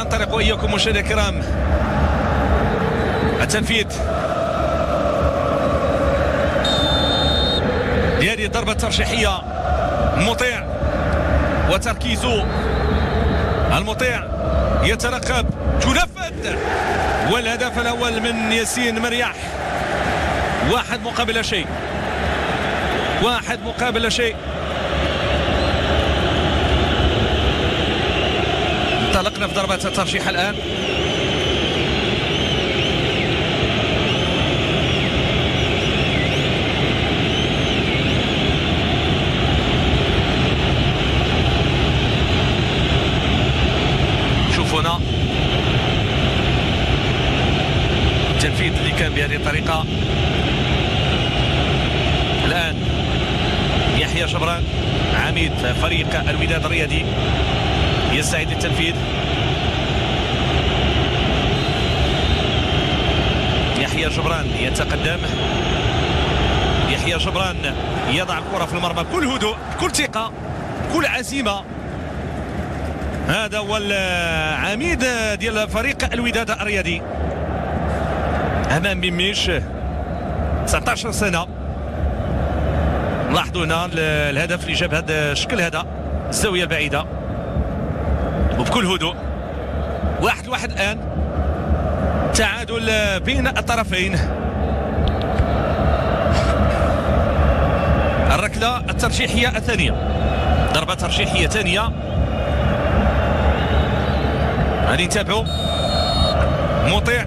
ننطلق وإياكم مشاهدينا الكرام. التنفيذ لهذه الضربة الترشيحية، المطيع وتركيزه، المطيع يترقب، تنفذ، والهدف الأول من ياسين مرياح. 1 مقابل شيء، 1 مقابل شيء. انطلقنا في ضربة الترشيح الآن. شوفوا هنا التنفيذ اللي كان بهذه الطريقة. الآن يحيى جبران عميد فريق الوداد الرياضي يستعيد التنفيذ. يحيى جبران يتقدم، يحيى جبران يضع الكرة في المرمى بكل هدوء، بكل ثقة، بكل عزيمة. هذا هو العميد ديال فريق الوداد الرياضي امام ميميش، 19 سنة. لاحظوا هنا الهدف اللي جاب هذا الشكل، هذا الزاوية البعيدة وبكل هدوء. 1-1 الآن، تعادل بين الطرفين. الركلة الترجيحية الثانية، ضربة ترجيحية ثانية. غادي نتابعوا مطيع،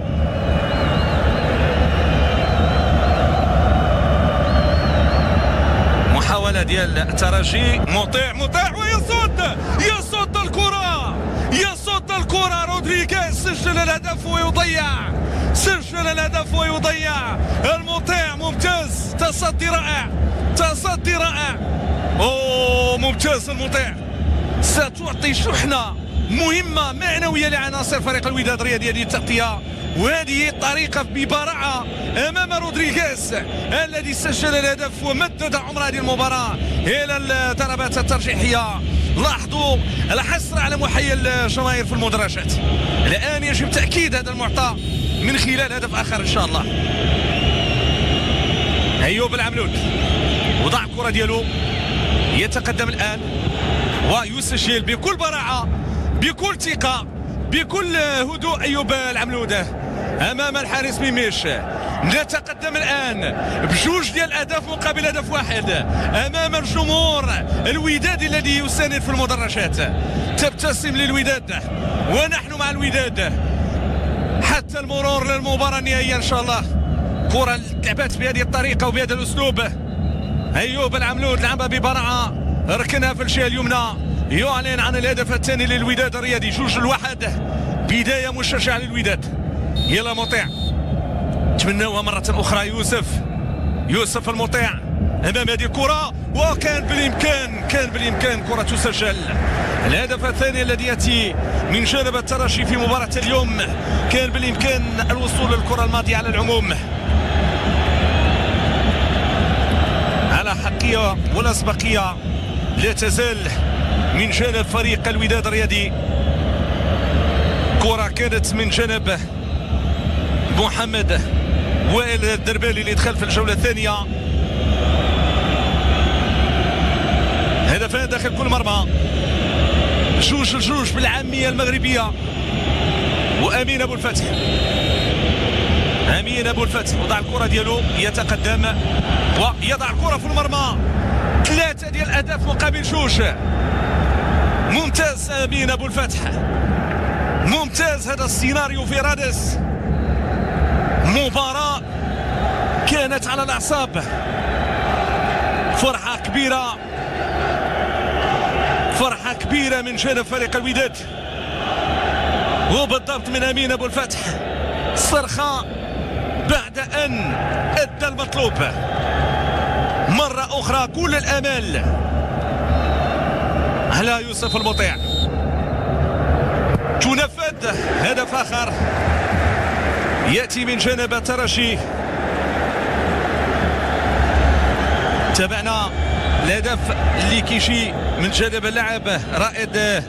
محاولة ديال الترجي. مطيع يصد الكرة، يصد الكرة. رودريغيز سجل الهدف ويضيع، سجل الهدف ويضيع. المطيع ممتاز، تصدي رائع، تصدي رائع. اوه ممتاز. المطيع ستعطي شحنة مهمة معنوية لعناصر فريق الوداد الرياضي. هذه التغطية وهذه الطريقة ببراعة أمام رودريغيز الذي سجل الهدف ومدد عمر هذه المباراة إلى الضربات الترجيحية. لاحظوا الحصر على محيي الجماهير في المدرجات. الآن يجب تأكيد هذا المعطى من خلال هدف آخر إن شاء الله. أيوب العملود وضع الكرة ديالو، يتقدم الآن ويسجل بكل براعة، بكل ثقة، بكل هدوء. أيوب العملود أمام الحارس ميميش. نتقدم الآن بجوج ديال الأهداف مقابل هدف واحد أمام الجمهور الوداد الذي يساند في المدرجات. تبتسم للوداد ونحن مع الوداد حتى المرور للمباراة النهائية إن شاء الله. كرة لعبت بهذه الطريقة وبهذا الأسلوب. أيوب العملود لعبها ببراعة، ركنها في الجهة اليمنى، يعلن عن الهدف الثاني للوداد الرياضي. 2-1، بداية مشجعة للوداد. يلا مطيع، تمناوها مرة أخرى. يوسف المطيع أمام هذه الكرة، وكان بالإمكان كرة تسجل. الهدف الثاني الذي يأتي من جانب الترجي في مباراة اليوم، كان بالإمكان الوصول للكرة الماضية على العموم، على حقية والأسبقية لا تزال من جانب فريق الوداد الرياضي. كرة كانت من جانب محمد وائل الدربالي اللي دخل في الجولة الثانية. هدفان داخل كل مرمى، 2-2 بالعامية المغربية. وأمين أبو الفتح، أمين أبو الفتح وضع الكرة ديالو، يتقدم ويضع الكرة في المرمى. 3 ديال الأهداف مقابل 2. ممتاز أمين أبو الفتح، ممتاز. هذا السيناريو في رادس، مباراة كانت على الأعصاب. فرحة كبيرة، فرحة كبيرة من جانب فريق الوداد، وبالضبط من أمين أبو الفتح. صرخة بعد أن أدى المطلوب. مرة أخرى كل الآمال على يوسف المطيع. تنفذ. هدف آخر يأتي من جانب الترجي. تابعنا الهدف اللي كيجي من جانب اللاعب رائد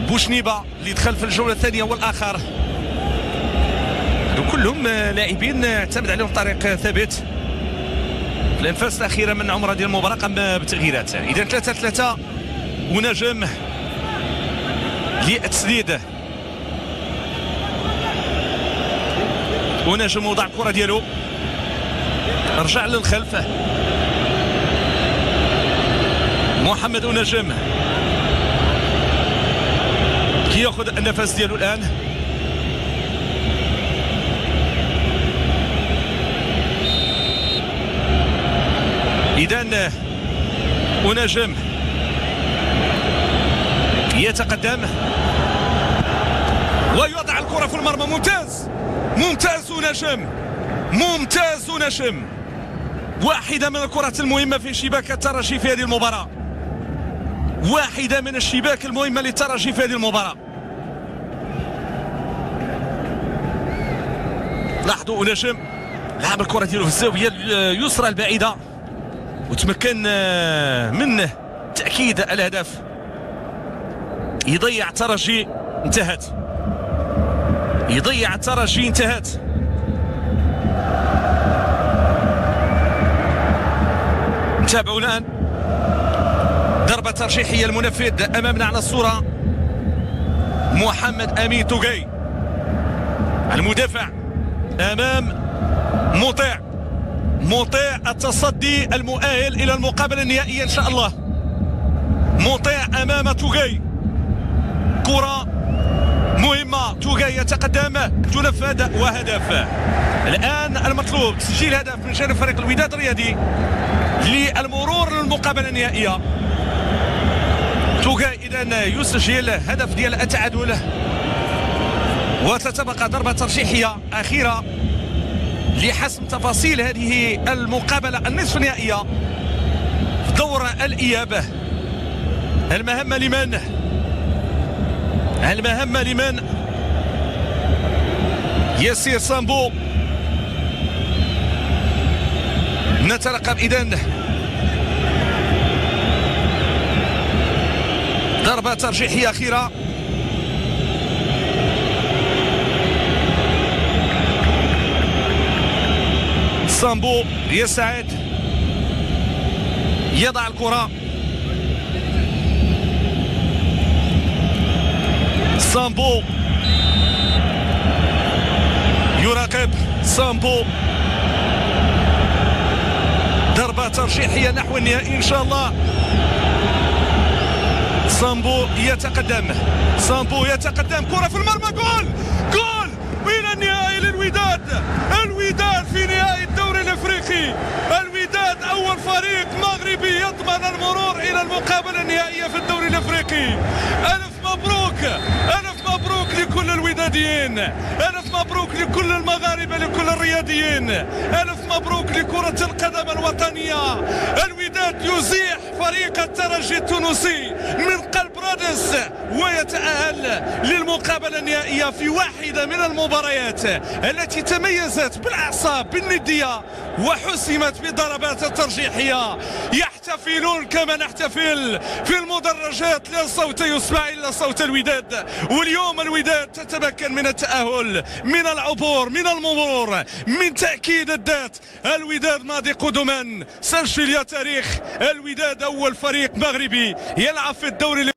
بوشنيبه اللي دخل في الجوله الثانيه والاخر، كلهم لاعبين اعتمد عليهم طريق ثابت. في الانفاس الاخيره من عمر ديال المباراه قام بتغييرات. اذا 3-3 ونجم للتسديد، ونجم وضع الكره ديالو، رجع للخلف محمد ونجم كياخذ النفس ديالو الان. إذن ونجم يتقدم ويضع الكرة في المرمى. ممتاز ممتاز ونجم، ممتاز ونجم. واحدة من الكرات المهمة في شباك الترجي في هذه المباراة، واحدة من الشباك المهمة للترجي في هذه المباراة. لاحظوا ونجم لعب الكرة ديالو في الزاوية اليسرى البعيدة وتمكن من تأكيد الهدف. يضيع الترجي، انتهت. يضيع الترجي، انتهت. نتابعوا الآن ضربة ترجيحية. المنفذ أمامنا على الصورة محمد أمين توغي، المدافع أمام مطيع التصدي المؤهل إلى المقابلة النهائية إن شاء الله. مطيع أمام توغي، كرة مهمة. توغي يتقدم، تنفذ وهدف. الآن المطلوب تسجيل هدف من جانب فريق الوداد الرياضي للمرور للمقابلة النهائية. توغي إذن يسجل هدف ديال التعادل، وتتبقى ضربة ترجيحية أخيرة لحسم تفاصيل هذه المقابلة النصف النهائية في دور الإياب. المهمة لمن؟ المهمة لمن؟ ياسير سامبو. نترقب إذن ضربة ترجيحية أخيرة. سامبو يسعد، يضع الكرة. سامبو يراقب، سامبو ضربة ترجيحية نحو النهائي إن شاء الله. سامبو يتقدم، سامبو يتقدم، كرة في المرمى، جول جول إلى النهائي للوداد. الوداد في نهائي الدوري الافريقي، الوداد اول فريق مغربي يضمن المرور الى المقابله النهائيه في الدوري الافريقي. الف مبروك، الف مبروك لكل الوداديين، الف مبروك لكل المغاربه، لكل الرياضيين، الف مبروك لكره القدم الوطنيه. الوداد يزيح فريق الترجي التونسي من قلب رادس ويتأهل للمقابله النهائيه في واحده من المباريات التي تميزت بالاعصاب بالنديه وحسمت بالضربات الترجيحيه. يحتفلون كما نحتفل في المدرجات، لا صوت يسمع الا صوت الوداد. واليوم الوداد تتمكن من التأهل، من العبور، من المرور، من تأكيد الذات. الوداد ماضي قدما، سجل يا تاريخ. الوداد اول فريق مغربي يلعب في الدوري